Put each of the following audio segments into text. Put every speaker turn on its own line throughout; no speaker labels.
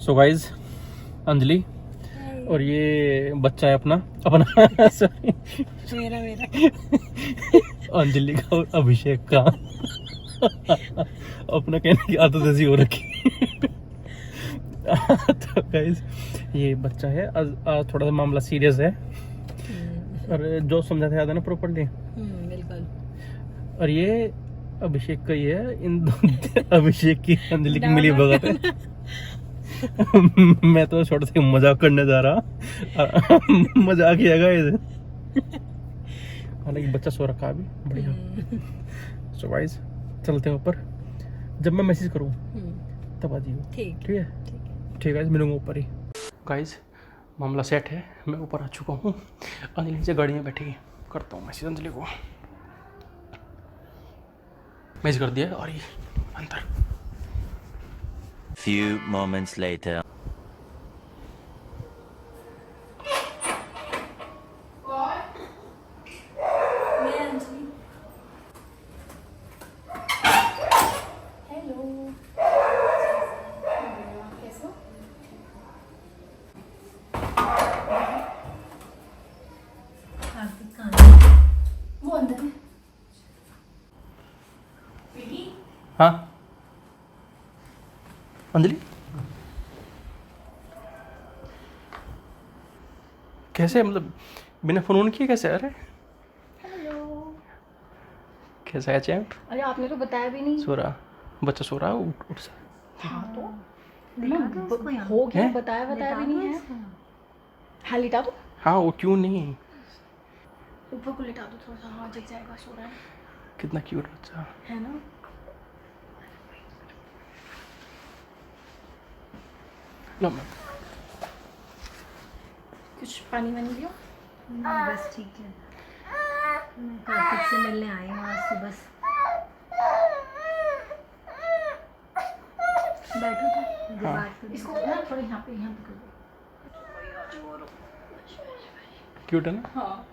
So guys Anjali और ये बच्चा है अपना sorry,
मेरा
अंजलि का और अभिषेक का अपना कहने की आदत ऐसी हो रखी तो गाइज ये बच्चा है आज थोड़ा सा मामला सीरियस है और जो समझा था याद है ना प्रॉपरली।
बिल्कुल।
और ये अभिषेक का ही है, इन अभिषेक की अंजलि की मिली भगत है। मैं तो छोटे से मजाक करने जा रहा मजाक ही है गाइस। हालांकि बच्चा सो रखा है अभी, बढ़िया। सो गाइस चलते हैं ऊपर, जब मैं मैसेज करूँ तब आ जाइए। ठीक है ठीक है गाइस, मिलूंगा ऊपर ही। गाइस मामला सेट है, मैं ऊपर आ चुका हूँ, अंजलि नीचे गाड़ी में बैठी, करता हूँ मैसेज अंजलि को। मैसेज कर दिया और ये अंदर।
Few moments later.
वो अंदर है।
हाँ अंजलि कैसे, मतलब बिना फोन ऑन किए कैसे? अरे
हेलो।
कैसा है चैन?
अरे आपने तो बताया भी नहीं।
सो रहा बच्चा, सो रहा उठ उठ सा।
हाँ तो हो गया, बताया भी नहीं है। हाँ लिटा दो,
हाँ वो क्यों नहीं,
ऊपर को लिटा दो थोड़ा सा, हाँ जग जाएगा, सो रहा है।
कितना क्यूट बच्चा
है ना।
लो मैं
कुछ पानी वानी लियो।
बस ठीक है, मैं कार्तिक से मिलने आई हूँ आज से। बस बैठो तो
हाँ।
बात करो।
इसको ना थोड़ा यहाँ पे कर दो।
क्यूट है ना।
हाँ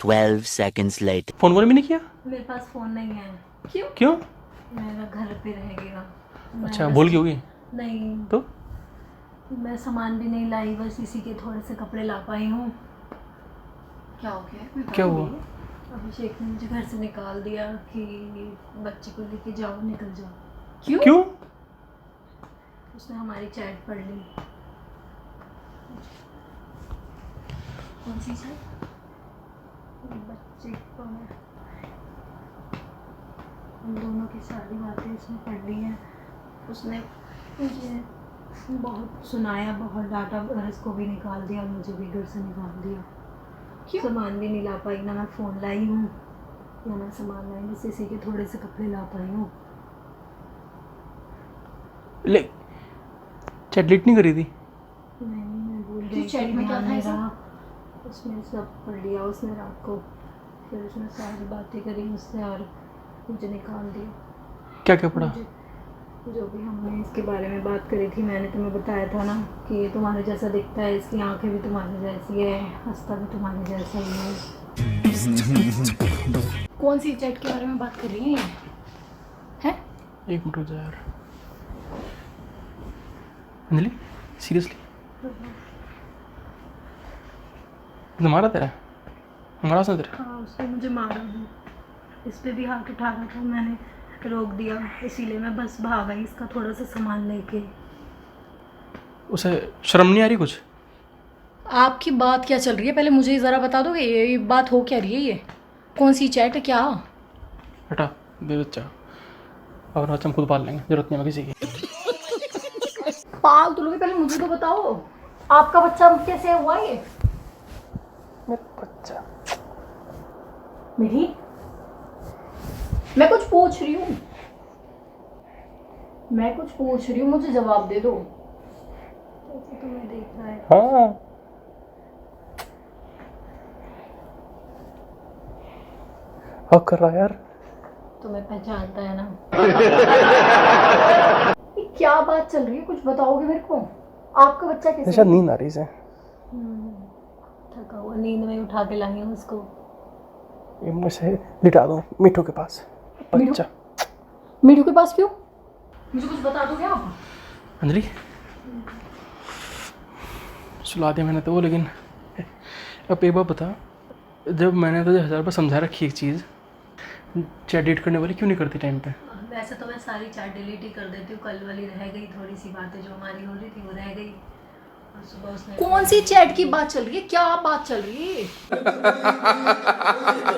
12 seconds later.
फोन वोन भी नहीं किया?
मेरे पास फोन नहीं है,
क्यों?
मेरा घर पे रह गया। मैं
अच्छा
बस-
भूल गई होगी
नहीं
तो।
मैं सामान भी नहीं लाई, बस इसी के थोड़े से कपड़े ला पाई हूँ।
क्या हो गया? कोई बात
क्या
नहीं
हुआ?
है?
अभिषेक ने मुझे घर से निकाल दिया कि बच्चे को लेके जाओ, निकल जाओ।
क्यों?
उसने हमारी चैट पढ़ ली।
कौन सी चीज़?
बच्चे को हम दोनों की सारी बातें उसने पढ़ ली हैं। उसने मुझे बहुत सुनाया, बहुत डांटा, घर को भी निकाल दिया, मुझे भी घर से निकाल दिया।
क्यों?
सामान भी नहीं ला पाई, ना मैं फ़ोन लाई हूँ ना मैं सामान लाई, बस इसी के थोड़े से कपड़े ला पाई हूँ।
ले चैट डिलीट नहीं करी थी?
मैं भूल
क्यों?
गई,
चैट में क्या
ध्यान
था
नहीं
ऐसा?
रहा। उसने सब पढ़ लिया उसने रात को, फिर उसने सारी बातें करी मुझसे और मुझे निकाल दिया।
क्या क्या पढ़ा?
जो भी हमने इसके बारे में बात करी थी, मैंने तुम्हें बताया था ना कि ये तुम्हारे जैसा दिखता है, इसकी आंखें भी तुम्हारे जैसी है, हंसता भी तुम्हारे जैसा ही है।
कौन सी चैट के बारे में बात कर रही हैं? हैं?
एक मिनट रुक जा यार। अंजलि सीरियसली मारा तेरा? मारा उसने तेरा?
हाँ उसने मुझे मारा भी, इस पे भी हाथ उठा रहा था, मैंने रोक दिया, इसीलिए मैं बस भाग आई इसका थोड़ा सा सामान लेके।
उसे शर्म नहीं आ रही कुछ?
आपकी बात क्या चल रही है? पहले मुझे ज़रा बता दो कि ये बात हो क्या रही है, ये कौन सी चैट है? क्या
हटा बे बच्चा, अपना बच्चा हम खुद पाल लेंगे, जरूरत नहीं हमें किसी की।
पाल तो लोगे, पहले मुझे तो बताओ आपका बच्चा कैसे हुआ ये?
मेरा बच्चा
मेरी, मैं कुछ पूछ रही हूँ, मुझे जवाब दे दो।
जैसे तुम्हें देख रहा है।
हाँ हक कर रहा है यार।
तुम्हें पहचानता है ना।
ये क्या बात चल रही है? कुछ बताओगे मेरे को? आपका बच्चा कैसे?
शायद नींद आ रही है।
थका हुआ, नींद में उठा के लाई हूँ उसको।
ये मुझसे लिटा दो मिठू के पास बच्चा।
मीठू के पास क्यों? मुझे कुछ बता दोगे आप?
अंजलि सुला दिया मैंने तो वो, लेकिन अब एक बात बता, जब मैंने तुझे 1000 बार समझा रखी एक चीज़, चैट डिलीट करने वाली क्यों नहीं करती टाइम पे?
वैसे तो मैं सारी चैट डिलीट ही कर देती हूँ, कल वाली रह गई, थोड़ी सी बातें जो हमारी हो रही थी वो रह गई। और सुबह उसने
कौन सी चैट की बात चल रही है? क्या बात चल रही है?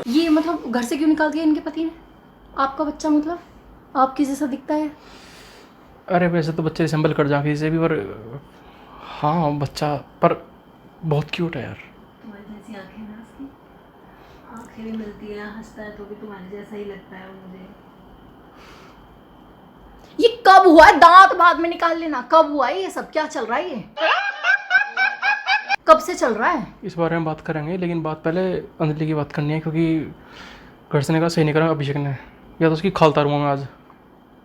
ये मतलब घर से क्यों निकाल दिया इनके पति ने? आपका बच्चा मतलब आपकी जैसा दिखता है?
अरे वैसे तो बच्चे रिसेंबल कर जाएंगे इसे भी, पर हाँ बच्चा पर बहुत क्यूट है यार।
तुम्हारी जैसी आंखें ना उसकी, आंखें भी मिलती है, हंसता है तो भी तुम्हारे जैसा ही लगता है वो मुझे।
ये कब हुआ है? दांत बाद में निकाल लेना। कब हुआ है ये सब? क्या चल रहा है ये? कब से चल रहा है?
इस बारे में बात करेंगे, लेकिन बात पहले अंजलि की बात करनी है, क्योंकि घर से निकाल सही नहीं करा अभिषेक ने, या तो उसकी खाल तारूंगा मैं आज।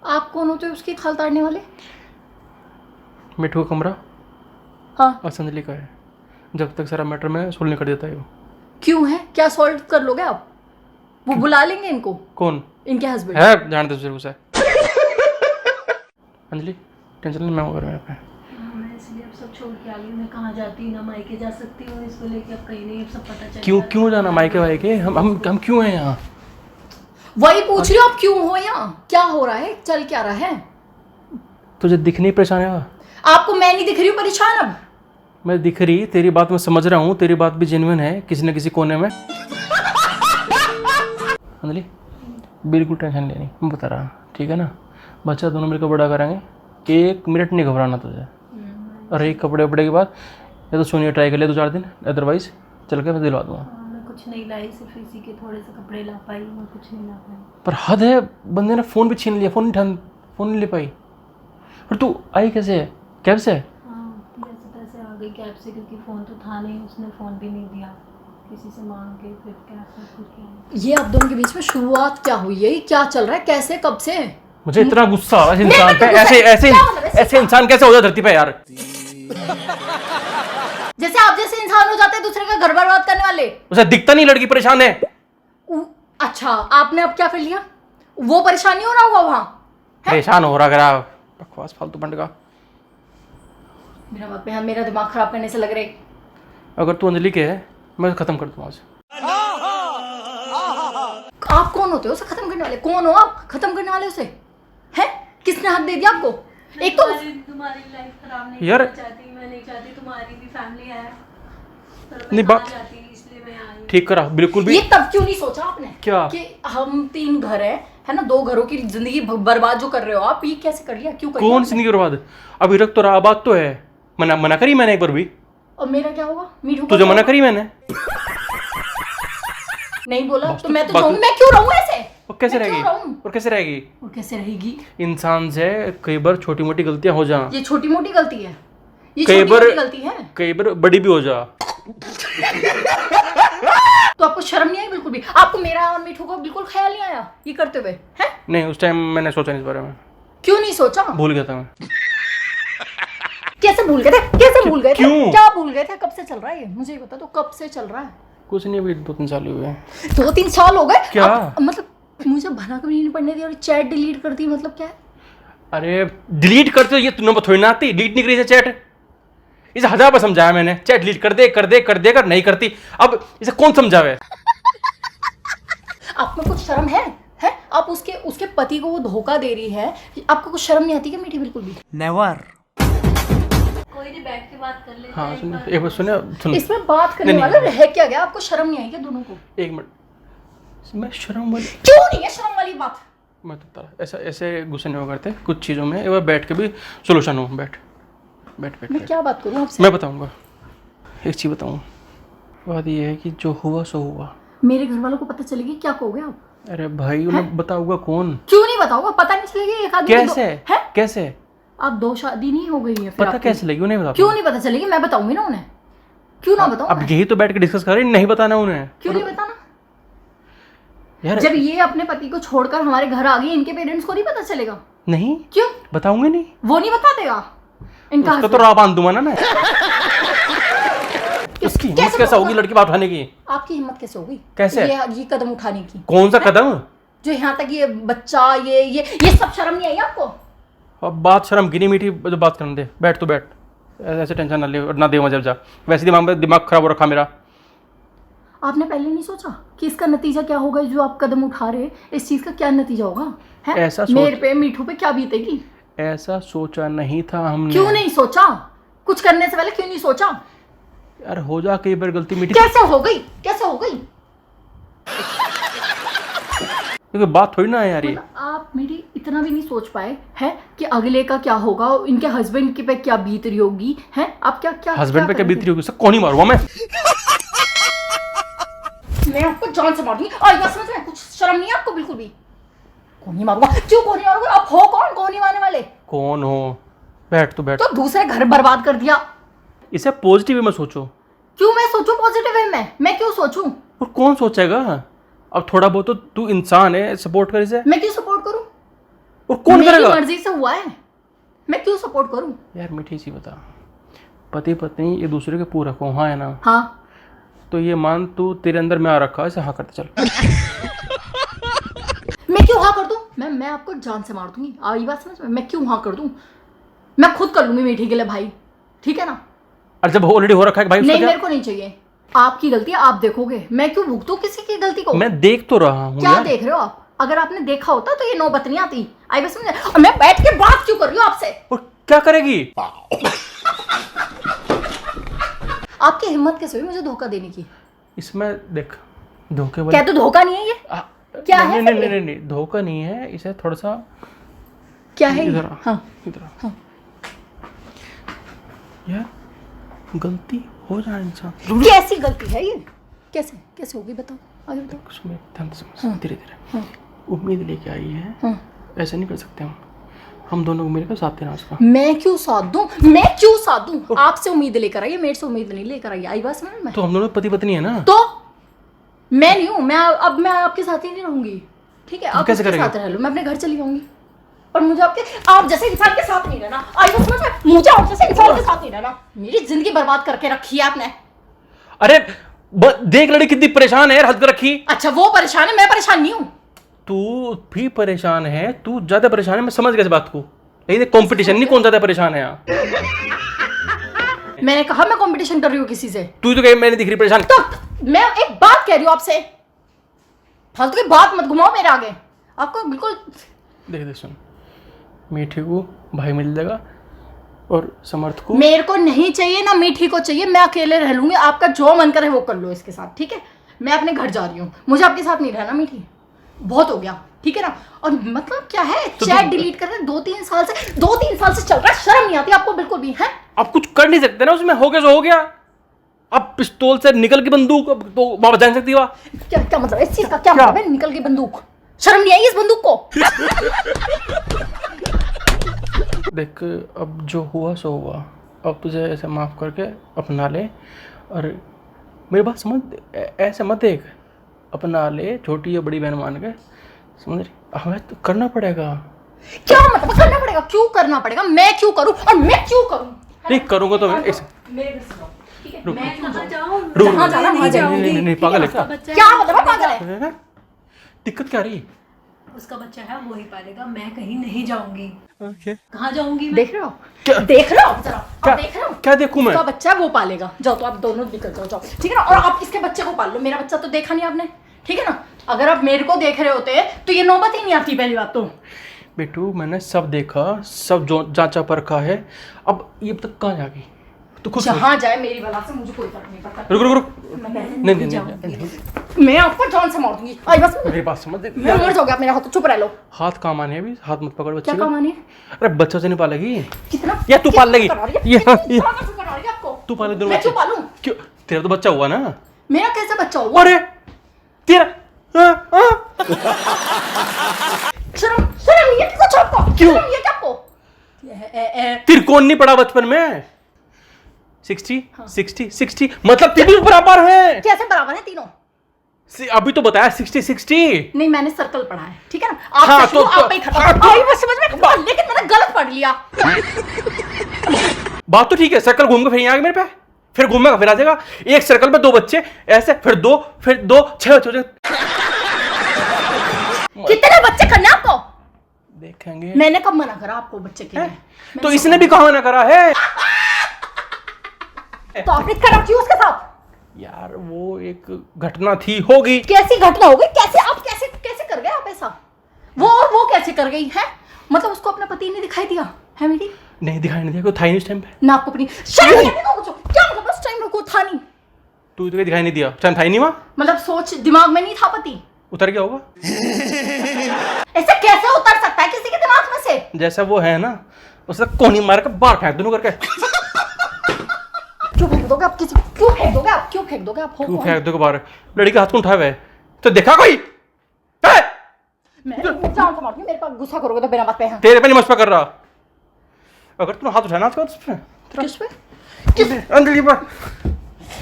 आप कौन होते हो उसकी खाल तारने वाले?
मिठू का कमरा
हाँ,
आज अंजलि का है, जब तक सारा मैटर में सोल्व नहीं कर देता है वो।
क्यों है? क्या सॉल्व कर लोगे आप? वो बुला लेंगे इनको?
कौन?
इनके हस्बैंड
है, जान दे तुझे उसे। अंजलि टेंशन नहीं, मैं हूँ घर में पे।
मैं इसलिए अब सब छोड़ के आ गई, मैं कहाँ जाती, ना मायके जा सकती हूँ, इसको लेके अब कहीं नहीं, अब सब पता चल
क्यों क्यों जाना मायके वायके? हम क्यों हैं यहाँ?
वही पूछ रही हो, आप क्यों हो यहाँ? क्या हो रहा है? चल क्या रहा है?
तुझे दिख नहीं परेशान है?
आपको मैं नहीं दिख रही हूँ परेशान? अब
मैं दिख रही, तेरी बात मैं समझ रहा हूँ, तेरी बात भी जेन्युइन है किसी न किसी कोने में। अंजलि बिल्कुल टेंशन लेनी, मैं बता रहा, ठीक है ना? बच्चा दोनों मिलकर बड़ा करेंगे, 1 मिनट नहीं घबराना तुझे। और एक कपड़े वपड़े के बाद या तो सोनिया ट्राई कर ले 2-4 दिन, अदरवाइज चल के मैं दिलवा दूँगा।
मैं कुछ नहीं लाई, सिर्फ इसी के थोड़े से कपड़े ला पाई, मैं कुछ नहीं ला पाई।
पर हद है, बंदे ने फ़ोन भी छीन लिया, फ़ोन नहीं ले पाई। और तू आई कैसे है? कैब से?
हाँ जैसे तैसे आ गई कैब से, क्योंकि फ़ोन तो था नहीं, उसने फ़ोन भी नहीं दिया, किसी से मांग के फिर कैब से खुद किया।
ये आप दोनों के बीच में शुरुआत क्या हुई है? क्या चल रहा है? कैसे? कब से?
मुझे इतना गुस्सा आ रहा है इंसान पे, ऐसे इंसान कैसे हो जाए धरती पे यार?
जैसे आप जैसे इंसान हो जाते हैं दूसरे का घर बर्बाद करने वाले।
उसे दिखता नहीं लड़की परेशान है?
अच्छा, आपने अब क्या कर लिया? वो परेशानी हो रहा होगा वहां?
परेशान हो रहा, करा बकवास फालतू बंड का।
बिना बात पे मेरा दिमाग खराब करने से लग रहे।
अगर तू अंजलि के है, मैं खत्म कर दूँ आज।
आप कौन होते हो उसे खत्म करने वाले? कौन हो आप खत्म करने वाले उसे? हैं? किसने हक दे दिया आपको? एक तो
तुम्हारी लाइफ खराब नहीं
यार
चाहती, मैं नहीं चाहती, तुम्हारी भी फैमिली है,
नहीं बात
इसलिए मैं आई।
ठीक करा बिल्कुल भी।
ये तब क्यों नहीं सोचा आपने?
क्या?
कि हम 3 घर है ना, 2 घरों की जिंदगी बर्बाद जो कर रहे हो आप, ये कैसे कर लिया? क्यों कर लिया?
कौन जिंदगी बर्बाद? अभी रख तो रहा, आबाद तो है। मना करी मैंने एक बार भी?
और मेरा क्या होगा? मीठू
तुझे मना करी मैंने?
नहीं बोला तो मैं तो जाऊंगी। मैं क्यों रहूं ऐसे?
और कैसे
मैं क्यों
रहेगी?
रहूं?
और कैसे रहेगी?
और कैसे रहेगी?
इंसान से कई बार छोटी मोटी गलतियां हो जा,
ये छोटी मोटी गलती है? ये
कई
छोटी
बार
मोटी गलती है?
कई बार बड़ी भी हो जा।
तो आपको शर्म नहीं आई बिल्कुल भी? आपको मेरा और मीठू का बिल्कुल ख्याल नहीं आया ये करते हुए? हैं?
नहीं उस टाइम मैंने सोचा नहीं इस बारे में।
क्यों नहीं सोचा?
भूल गया था मैं।
कैसे भूल गए थे? कैसे भूल गए थे?
क्यों?
क्या भूल गए थे? कब से चल रहा है ये? मुझे ये बता दो, कब से चल रहा है?
कुछ नहीं, अभी 2-3 साल हुए हैं।
2-3 साल हो गए?
क्या?
मतलब मुझे भला कभी नहीं पढ़ने दिया और चैट डिलीट कर दी, मतलब क्या है?
अरे डिलीट करते ये नंबर थोड़ी ना आती, डिलीट नहीं करी चैट। इसे 1000 बार समझाया मैंने, चैट डिलीट कर दे कर नहीं करती। अब इसे कौन समझावे?
आप में कुछ शर्म है? आप उसके पति को वो धोखा दे रही है, आपको कुछ शर्म नहीं आती क्या मीठी? बिल्कुल भी
Never.
कोई नहीं, बैठ के बात कर लेते
हाँ
हैं
सुन, एक बार सुन।
इसमें बात करने
नहीं,
वाला रह क्या गया? आपको शर्म नहीं आई क्या दोनों को?
1 मिनट, मैं शर्म वाली
क्यों नहीं है शर्म वाली बात?
मैं तो ऐसे गुस्से नहीं हो करते कुछ चीज़ों में, एक बार बैठ के भी सोल्यूशन हो। बैठ।
मैं क्या बात करूँ आपसे?
मैं बताऊंगा, एक चीज़ बताऊँ। बात ये है कि जो हुआ सो हुआ।
मेरे घर वालों को पता चलेगी क्या कहोगे आप?
अरे भाई उन्हें बताऊंगा कौन?
क्यों नहीं बताओगे? पता नहीं चलेगी एक आदमी
कैसे?
है?
कैसे
आप 2 शादी नहीं हो गई है फिर
पता
आपकी?
कैसे लगी? उन्हें बता।
क्यों नहीं पता चलेगी? मैं बताऊंगी ना उन्हें। क्यों ना बताऊं?
अब यही तो बैठ के डिस्कस कर रहे, नहीं बताना उन्हें।
क्यों नहीं बताना?
यार
जब ये अपने पति को छोड़कर हमारे घर आ गई, इनके पेरेंट्स को नहीं पता चलेगा?
नहीं
क्यों?
बताऊंगे नहीं।
वो नहीं बता देगा इनका
उसका तो
husband?
राह बांध दूंगा ना मैं। इसकी हिम्मत कैसे होगी लड़की बात उठाने की?
आपकी हिम्मत कैसे होगी
कैसे?
ये कदम उठाने की?
कौन सा कदम?
जो यहाँ तक ये बच्चा ये सब शर्म नहीं आई आपको?
अब बात शर्म की नहीं मीठी, जो बात करने दे, बैठ तो बैठ, ऐसे टेंशन ना ले और ना दे मजा जा, वैसे दिमाग खराब हो रखा मेरा।
आपने पहले नहीं सोचा कि इसका नतीजा क्या होगा? जो आप कदम उठा रहे, इस चीज का क्या नतीजा होगा? है
ऐसा
मेरे पे, मीठू पे क्या बीतेगी?
ऐसा सोचा नहीं था हमने।
क्यों नहीं सोचा? कुछ करने से पहले क्यों नहीं सोचा?
यार हो जा कई बार गलती मीठी।
कैसे हो गई? कैसे हो गई?
क्योंकि बात थोड़ी ना है यार ये।
मतलब आप मेरी इतना भी नहीं सोच पाए हैं कि अगले का क्या होगा, इनके हस्बैंड के पे क्या बीत रही होगी? हैं आप क्या
हस्बैंड पे क्या बीत रही होगी? सब कौन ही मारूंगा
मैं आपको जान से मारूंगी। और ये समझ में कुछ शर्म नहीं है आपको बिल्कुल भी? कौन ही मारूंगा? क्यों कौन ही मारूंगा? आप हो कौन? कौन ही मारने वाले?
कौन हो? बैठ तो बैठ।
तो दूसरे घर बर्बाद कर दिया।
इसे पॉजिटिव वे में सोचो।
क्यों मैं सोचूं पॉजिटिव वे में? मैं क्यों सोचूं?
और कौन सोचेगा? अब थोड़ा बहुत तो तू इंसान है, सपोर्ट कर इसे।
मैं क्यों सपोर्ट करूं?
और कौन
मेरी
करेगा?
मर्जी से हुआ है, मैं क्यों सपोर्ट करूं?
यार मीठी सी बता, पति पत्नी ये दूसरे के पूरक हो, हाँ है ना?
हाँ।
तो ये मान तू तेरे अंदर में आ रखा है, इसे हाँ करते चल।
मैं क्यों हाँ कर दूं? मैं आपको जान से मार दूंगी। आई बात समझ में? मैं क्यों हाँ कर दूं? मैं खुद कर लूंगी मीठी के लिए भाई, ठीक है ना?
और जब ऑलरेडी हो रखा है भाई,
नहीं, मेरे को नहीं चाहिए। आपकी गलती है, आप देखोगे। मैं क्यों भुगतूं किसी की गलती को?
मैं देख तो रहा हूँ।
क्या देख रहे हो आप? अगर आपने देखा होता तो ये नौबत नहीं आती। आई बस समझे? और मैं बैठ के बात क्यों कर रही हूँ आपसे?
और क्या करेगी?
आपकी हिम्मत कैसे हुई मुझे धोखा देने की?
इसमें देख, धोखे
क्या तो धोखा नहीं है ये? क्या है?
नहीं, धोखा नहीं है, इसे थोड़ा सा
क्या है?
इधर
हाँ,
इधर
हाँ।
यार गलती हो जाए इंसान।
कैसी गलती है ये? कैसे होगी बताओ, आगे बताओ।
सुन, ध्यान से समझ, धीरे धीरे। उम्मीद लेके आई है, ऐसे नहीं कर सकते हम दोनों को मिलकर साथ देना उसका।
मैं क्यों साथ दूं? आपसे उम्मीद लेकर आई है, मेरे से उम्मीद नहीं लेकर आई। आई बात समझ में?
तो हम दोनों पति पत्नी है ना?
तो मैं नहीं हूँ, मैं आपके साथ ही नहीं रहूंगी, ठीक है? आप
कैसे
उसके
करेंगे?
साथ रह लो, मैं अपने घर चली जाऊंगी। और मुझे आप जैसे इंसान के साथ नहीं रहना। आई बात समझ में? मुझे आप जैसे इंसान के साथ नहीं रहना। मेरी जिंदगी बर्बाद करके रखी है आपने।
अरे देख लड़ी कितनी परेशान है यार, हद कर रखी।
अच्छा वो परेशान है, मैं परेशान नहीं हूँ।
तू भी परेशान है, तू ज्यादा परेशान है, मैं समझ गया इस बात को। लेकिन कंपटीशन नहीं, कौन ज्यादा परेशान है यहाँ।
मैंने कहा मैं कंपटीशन कर रही हूँ किसी से?
तू तो कहीं मैं नहीं दिख रही परेशान।
तो मैं एक बात कह रही हूँ आपसे, फालतू की बात मत घुमाओ मेरे आगे। आपको बिल्कुल
देख सुन, मीठी को भाई मिल जाएगा और समर्थ को।
मेरे को नहीं चाहिए ना मीठी को चाहिए, मैं अकेले रह लूंगी। आपका जो मन करे वो कर लो इसके साथ, ठीक है? मैं अपने घर जा रही हूँ, मुझे आपके साथ नहीं रहना मीठी, बहुत हो गया, ठीक है ना? और मतलब क्या है, चैट डिलीट कर रहे 2-3 साल से चल रहा है, शर्म नहीं आती आपको बिल्कुल भी? है
आप कुछ कर नहीं सकते ना उसमें, हो गया जो हो गया। अब पिस्तौल से निकल की बंदूक तो वापस जा सकती है।
क्या मतलब इस चीज का? क्या मतलब है निकल की बंदूक? शर्म नहीं आई इस बंदूक को?
देख अब जो हुआ सो हुआ, अब तुझे ऐसे माफ करके अपना ले। और मेरी बात समझ, ऐसे मत देख, अपना ले, छोटी या बड़ी बहन मान के, समझ रही? हमें तो करना पड़ेगा।
क्या मतलब करना पड़ेगा? क्यों करना पड़ेगा? मैं क्यों करूं? और मैं क्यों करूं?
नहीं करूंगा तो मैं
मेरे घर से जाओ, ठीक है? मैं
कहाँ जाऊँ?
जहाँ जाना वहाँ जाऊंगी।
नहीं पागल है क्या?
क्या मतलब है पागल है?
दिक्कत क्या रही?
उसका बच्चा है, वो ही पालेगा, मैं कहीं नहीं जाऊंगी। कहाँ जाऊंगी मैं?
देख रहे हो? देख रहे हो? जरा आप देख रहे हो?
क्या देखूं मैं?
उसका बच्चा है वो पालेगा। जाओ तो आप दोनों निकल जाओ, ठीक है ना? और आप इसके बच्चे को पाल लो। मेरा बच्चा तो देखा नहीं आपने, ठीक है ना? अगर आप मेरे को देख रहे होते तो ये नौबत ही नहीं आती। पहली बात तो
बेटू मैंने सब देखा, सब जो जांचा परखा है, अब ये तक कहाँ जाएगी? तो खुद
जहाँ जाए मेरी बला से मुझे कोई फर्क नहीं पड़ता।
रुक
मैं आपको जान से मार दूंगी। आई बस
मेरी बात समझ।
मैं मर जाओगे आप मेरे हाथ, चुप रह लो।
हाथ काम आने अभी, हाथ मत पकड़ बच्चे
क्या
का।
काम आने?
अरे बच्चा से नहीं पालेगी
कितना?
या तू पाल लेगी? ये
आपको
तू पाले दोनों
मैं क्यों
बच्चे।
पालूं?
क्यों? तेरा तो बच्चा हुआ ना।
मेरा कैसे बच्चा हुआ?
अरे तेरा
शर्म नहीं है कुछ आपको?
क्यों?
शर्म नहीं है क्या आपको?
तेरे कौन नहीं पड़ा बचपन में? 60 मतलब तीनों बराबर है।
कैसे बराबर है तीनों?
अभी तो बताया 60
नहीं, मैंने सर्कल पढ़ा है, ठीक है ना?
हाँ,
आप
तो
आप ही खत्म। आई बस समझ में, लेकिन मैंने गलत पढ़ लिया।
बात तो ठीक है, सर्कल घूम के फिर यहाँ आ गया मेरे पे, फिर घूमेगा फिर आ जाएगा। एक सर्कल में 2 बच्चे, ऐसे फिर 2 6 बच्चे।
कितने बच्चे करने हैं आपको?
देखेंगे।
मैंने कब मना करा आपको बच्चे के लिए?
तो इसने भी कहा ना करा है।
तो आपने करा क्यों उसके साथ?
यार वो एक घटना थी, होगी।
कैसी घटना हो गई? कैसे आप कैसे कैसे कर गए आप ऐसा? वो कैसे कर गई है? मतलब उसको अपना पति नहीं दिखाई दिया है मेरी?
नहीं दिखाई नहीं दिया, कोई था ही नहीं उस टाइम पे।
ना आपको अपनी शर्म नहीं आती? तो क्या मतलब उस टाइम में कोई था नहीं?
तू तो दिखाई नहीं दिया, टाइम था ही नहीं वहाँ।
मतलब सोच दिमाग में नहीं था पति?
उतर गया होगा।
ऐसे कैसे उतर सकता है किसी के दिमाग में से?
जैसा वो है ना, उसे कोनी मार के बाहर फेंक दूं करके।
क्यों फेंक दोगे आप? किसी क्यों फेंक दोगे आप? क्यों फेंक दोगे आप? हो
क्यों
कौन?
फेंक दोगे बाहर? लड़की का हाथ कौन उठाया हुआ है? तो देखा कोई है?
मैं जान से मारूंगी, मेरे पर गुस्सा करोगे तो बिना बात पे हैं।
तेरे पे नहीं मुझ पे कर रहा। अगर तूने हाथ उठाया ना तो उस पे
किस पे?
अंजलि पर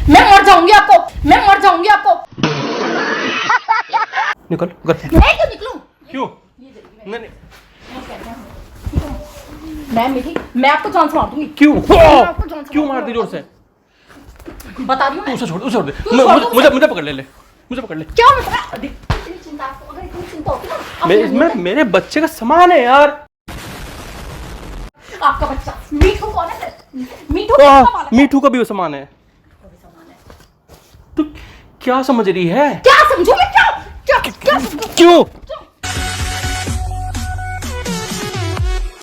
मैं मर जाऊंगी आपको, मैं मर जाऊंगी आपको।
निकल घर से।
मैं क्यों निकलूं?
क्यों? नहीं
मैं मिठी, मैं आपको जान से मार दूंगी।
क्यों?
आपको जान से
क्यों
मार
मार दी जोर से?
बता रही हूँ
तू
मैं।
उसे छोड़ दे।
तू छोड़ दो
मुझे पकड़ ले, मुझे पकड़ ले।
क्या मतलब? इतनी चिंता आपको, अगर इतनी चिंता होती ना आप
मैं इसमें मेरे बच्चे का सामान है यार।
आपका बच्चा मीठू कौन है? मीठू किसका मालिक है?
मीठू का भी वो सामान है। तू क्या समझ रही है?
क्या समझू मैं? क्या क्या क्या समझू?
क्यों?